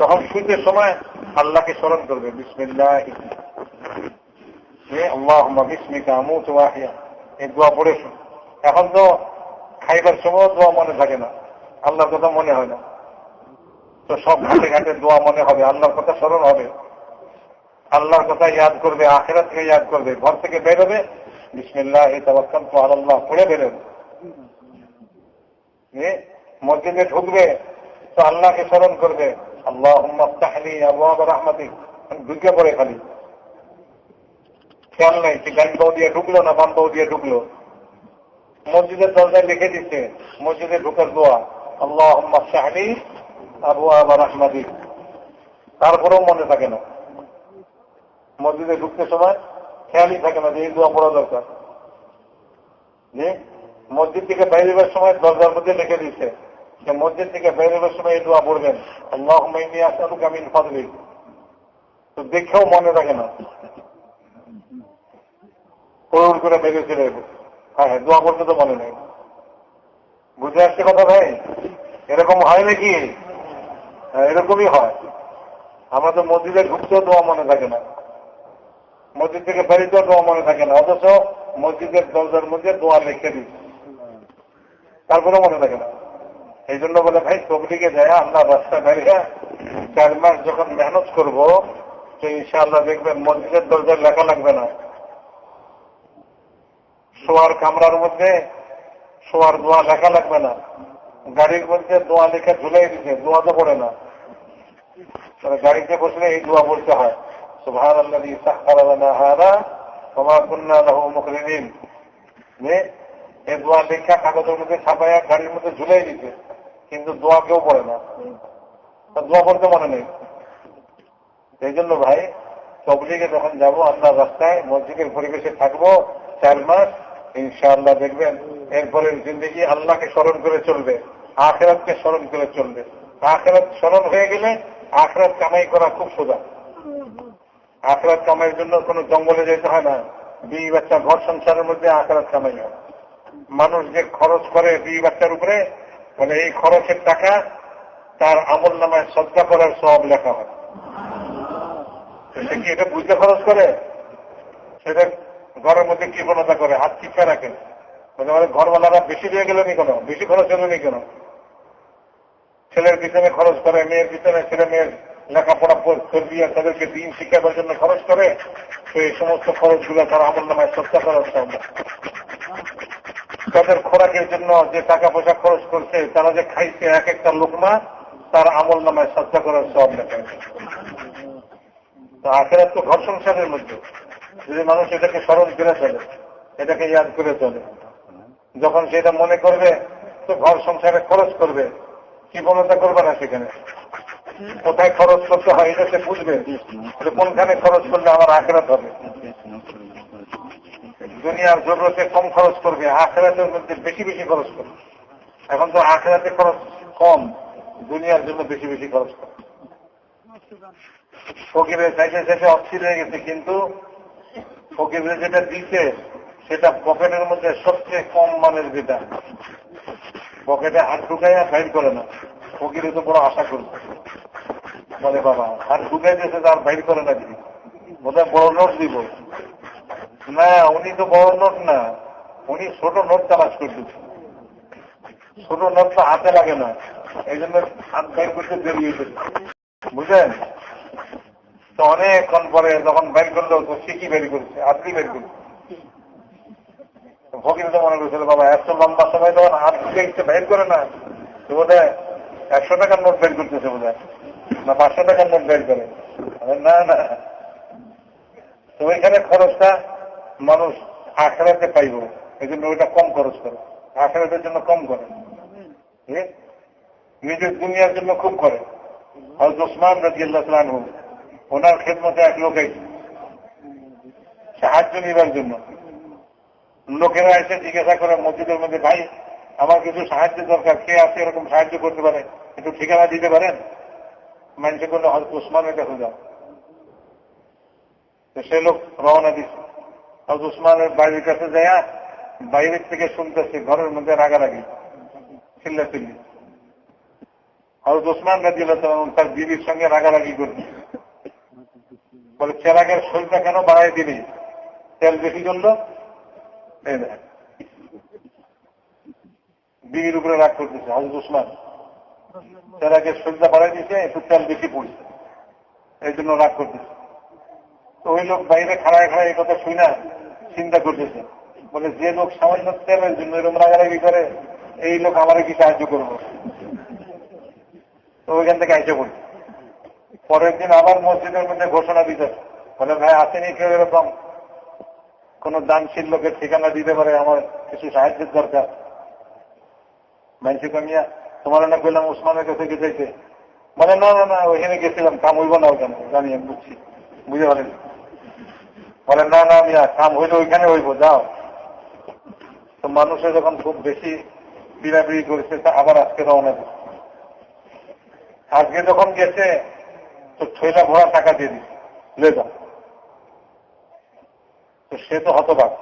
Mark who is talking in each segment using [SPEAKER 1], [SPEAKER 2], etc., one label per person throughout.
[SPEAKER 1] তখন শুইতে সময় আল্লাহকে স্মরণ করবে, বিসমিল্লাহ আল্লাহুম্মা বিসমিকা আমুতু ওয়া আহইয়া, এই দোয়া পড়ে। এখন তো খাইবার সময় দোয়া মনে থাকে না, আল্লাহর কথা মনে হয় না, তো সব ঘাটে ঘাটে দোয়া মনে হবে, আল্লাহর কথা স্মরণ হবে, আল্লাহর কথা ইয়াদ করবে, আখিরাত থেকে ইয়াদ করবে। ঘর থেকে বেরোবে, বিসমিল্লাহি তাওয়াক্কালতু আলাল্লাহ পড়ে বেরোবে। মসজিদে ঢুকবে তো আল্লাহকে স্মরণ করবে, আল্লাহুম্মা আফতাহলি আবওয়াব রাহমাতিক, ঢুকে পড়ে খালি, খেয়াল নাই যে ডান পাও দিয়ে ঢুকলো না বাম পাও দিয়ে ঢুকলো। মসজিদের দরজায় লিখে দিচ্ছে মসজিদে ঢুকার দোয়া, আল্লাহুম্মা আফতাহলি আবওয়াব রাহমাতিক, তারপরেও মনে থাকে না। মসজিদে ঢুকতে সময় খেয়ালই থাকে না যে এই দোয়া পড়া দরকার। যে মসজিদ থেকে বাইরের সময় দরজার মধ্যে লিখে দিচ্ছে যে মসজিদ থেকে বাইরের সময় এই দোয়া পড়বেন, আল্লাহুম্মা ইন্নী আসআলুকা মিন ফাদলিক, তো দেখেও মনে থাকে না, করুণ করে বেরিয়ে চলে যাবে। হ্যাঁ হ্যাঁ, দোয়া পড়তে তো মনে নেই। বুঝে আসছে কথা ভাই? এরকম হয় নাকি? হ্যাঁ, এরকমই হয়। আমরা তো মসজিদে ঢুকতেও দোয়া মনে থাকে না, মসজিদ থেকে বেরিতেও দোয়া মনে থাকে না, অথচ মসজিদের দরজার মধ্যে দোয়া লিখে দিচ্ছে, তারপরেও মনে থাকে না। এই জন্য বলে ভাই তবলিগে যায় আমরা রাস্তা বেরিয়ে 4 মাস যখন মেহনত করবো তো ইনশাআল্লাহ দেখবেন মসজিদের দরজায় লেখা লাগবে না, শোয়ার কামরার মধ্যে শোয়ার দোয়া লেখা লাগবে না, গাড়ির মধ্যে দোয়া লেখা ঝুলাই দিচ্ছে, দোয়া তো পড়ে না। গাড়িতে বসলে এই দোয়া বলতে হয়, সুবহানাল্লাযী সাখখারা লানা হাযা ওয়া মা কুন্না লাহু মুকরিনিন। এই দোয়া লেখা কাগজের মধ্যে ছাপায়া গাড়ির মধ্যে ঝুলাই দিচ্ছে, কিন্তু দোয়া কেউ পড়ে না, দোয়া পড়তে মনে নেই। এই জন্য ভাই তবলিগে যখন যাবো আমরা রাস্তায় মসজিদের পরিবেশে থাকবো 4 মাস, ইনশাআল্লাহ দেখবেন এরপরের জিন্দেগি আল্লাহকে স্মরণ করে চলবে, আখিরাতকে স্মরণ করে চলবে। আখিরাত স্মরণ হয়ে গেলে আখিরাত কামাই করা খুব সোজা। আখিরাত কামাইয়ের জন্য কোনো জঙ্গলে যেতে হয় না, বিবি বাচ্চা ঘর সংসারের মধ্যে আখিরাত কামাই হয়। মানুষ যে খরচ করে বিবি বাচ্চার উপরে, মানে এই খরচের টাকা তার আমল নামায় সদকা করার সওয়াব লেখা হয়। সে কি এটা বুঝতে খরচ করে? সেটা ঘরের মধ্যে কৃপণতা করে, হাত চিপা রাখে, ঘরওয়ালারা বেশি দিয়ে গেলেনি কেন, বেশি খরচ হলেনি কেন, ছেলের পিছনে খরচ করে, মেয়ের পিছনে, ছেলে মেয়ের লেখাপড়া করবি, তাদেরকে দিন শিক্ষার জন্য খরচ করে, তো এই সমস্ত খরচগুলো তার আমল নামায় সদকা করার সওয়াব। তাদের খোরাকের জন্য যে টাকা পয়সা খরচ করছে, তারা যে খাইছে এক একটা লোকমা, তার আমল নামায় সদকা করার সওয়াব লেখা। তো আখিরাত তো ঘর সংসারের মধ্যে, যদি মানুষ এটাকে স্মরণ করে চলে, এটাকে ইয়াদ করে চলে, যখন সেটা মনে করবে তো ঘর সংসারে খরচ করবে, কৃপণতা করবে না। সেখানে কোথায় খরচ করতে হয় এটা সে বুঝবে, কোনখানে খরচ করলে আমার আখিরাত হবে। দুনিয়ার জরুরতে কম খরচ করবে, আখিরাতের মধ্যে বেশি বেশি খরচ করবে। এখন তো আখিরাতে খরচ কম, দুনিয়ার জন্য বেশি বেশি খরচ করে। ফকিরের চাইতে চাইতে অস্থির হয়ে গেছে, কিন্তু ফকিরের যেটা দিচ্ছে সেটা পকেটের মধ্যে সবচেয়ে কম মানের, যেটা পকেটে হাত ঢুকাইয়া বাইর করে না। ফকিরে তো বড় আশা করছে, বলে বাবা হাত ঢুকাই দিয়েছে তার বাইর করে না, দিদি বোধহয় বড় নোট দিব না। উনি তো বড় নোট না, উনি ছোট নোট তালাশ করতেছে। ছোট নোট তো হাতে লাগে না, এই জন্য হাত বাইর করতে দেরি হয়েছে, বুঝলেন? তো অনেকক্ষণ পরে যখন বের করলো তো সে কি বের করছে, আপনি বের করছে। ফকির তো মনে করছিল বাবা এত লম্বা সময় তখন হাত থেকে ইচ্ছে বের করে না, তো বোধহয় 100 টাকার নোট বের করতেছে, বোধহয় না 500 টাকার নোট বের করে। না না, তো ওইখানে খরচটা মানুষ আখিরাতে পাইব, এই জন্য ওইটা কম খরচ করে, আখিরাতের জন্য কম করে, নিজের দুনিয়ার জন্য খুব করে। হযরত ওসমান রাদিয়াল্লাহু তাআলা আনহু, ওনার খেদমতে এক লোক এসে সাহায্য নিবার জন্য, লোকেরা এসে জিজ্ঞাসা করে মসজিদের মধ্যে, ভাই আমার কিছু সাহায্য দরকার, কে আছে এরকম সাহায্য করতে পারে, একটু ঠিকানা দিতে পারেন? মানুষে করলে হযরত ওসমানের কাছে যাও। সে লোক রওনা দিচ্ছে, হযরত ওসমানের বাড়ির কাছে যায়, বাইরের থেকে শুনতেছে ঘরের মধ্যে রাগারাগি, চিল্লাচিল্লি। আর ওসমান রাদিয়াল্লাহু তাআলা তার বিবির সঙ্গে রাগারাগি করছে, বলে চেরাগের শরীরটা কেন বাড়াই দিলি, তেল বেশি জ্বললো। বিবির উপরে রাগ করতেছে হযরত ওসমান, চেরাগের শরীরটা বাড়াই দিচ্ছে, একটু তেল বেশি পড়ছে, এই জন্য রাগ করতেছে। তো ওই লোক বাইরে খাড়ায় খাড়ায় এই কথা শুই না চিন্তা করতেছে, বলে যে লোক সামান্য তেলের জন্য এরকম রাগারাগি করে, এই লোক আমারে কি সাহায্য করবো। তো ওইখান থেকে আইসে পড়ি। পরের দিন আবার মসজিদের মধ্যে ঘোষণা দিতে, বলে ভাই আসেনি কেউ এরকম কোন দানশীল লোকের ঠিকানা দিতে পারে, আমার কিছু সাহায্যের দরকার। মানসিক কামিয়া তোমার না বললাম ওসমানের কাছে গেছে, বলে না না না ওইখানে গেছিলাম, কাম হইব না ওইখানে, জানি আমি বুঝছি, বুঝতে পারেন। বলে না না মিয়া কাম হইলে ওইখানে হইব, যাও। তো মানুষের যখন খুব বেশি বিড়াবিড়ি করেছে, তা আবার আজকে রওনা দিচ্ছে। আজকে যখন গেছে তো ঠেলা ভরা টাকা দিয়ে দিচ্ছে, লে যাও। তো সে তো হতবাক,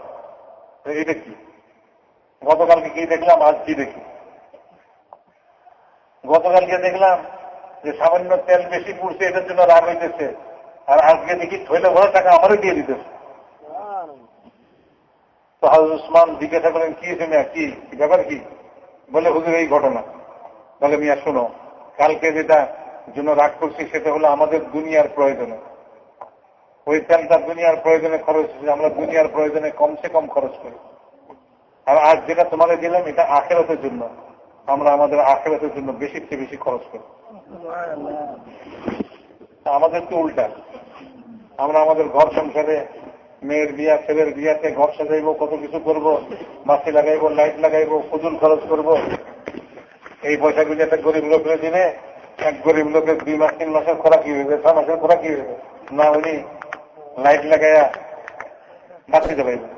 [SPEAKER 1] এইটা কি, গতকালকে কি দেখলাম, আজ কি দেখি। গতকালকে দেখলাম যে সামান্য তেল বেশি পড়ছে, এটার জন্য রাগ হইতেছে, আর আজকে দেখি ঠেলা ভরা টাকা আমারও দিয়ে দিতেছে। তো হযরত ওসমান জিজ্ঞাসা করেন, কি মিয়া, কি ব্যাপার কি? বলে হুজুর এই ঘটনা। বলে মিয়া শোনো, কালকে যেটা জন্য রাগ করছি সেটা হলো আমাদের দুনিয়ার প্রয়োজনে, ওই তেলটা দুনিয়ার প্রয়োজনে খরচ হচ্ছে, আমরা দুনিয়ার প্রয়োজনে কমসে কম খরচ করি। আর আজ যেটা তোমাদের দিলাম এটা আখিরাতের জন্য, আমরা আমাদের আখিরাতের জন্য বেশির চেয়ে বেশি খরচ করি। আমাদের তো উল্টা, আমরা আমাদের ঘর সংসারে মেয়ের বিয়া, ছেলের বিয়াতে ঘর সাজাইবো, কত কিছু করবো, মাছি লাগাইবো, লাইট লাগাইবো, ফুজুল খরচ করবো। এই পয়সাগুলি একটা গরিব লোকের দিনে এক গরিব লোকের 2 মাস 3 মাসের খোরাক কি হইবে, 6 মাসের খোরাক কি হইবে না, উনি লাইট লাগাইয়া বাঁচিতে পারবে।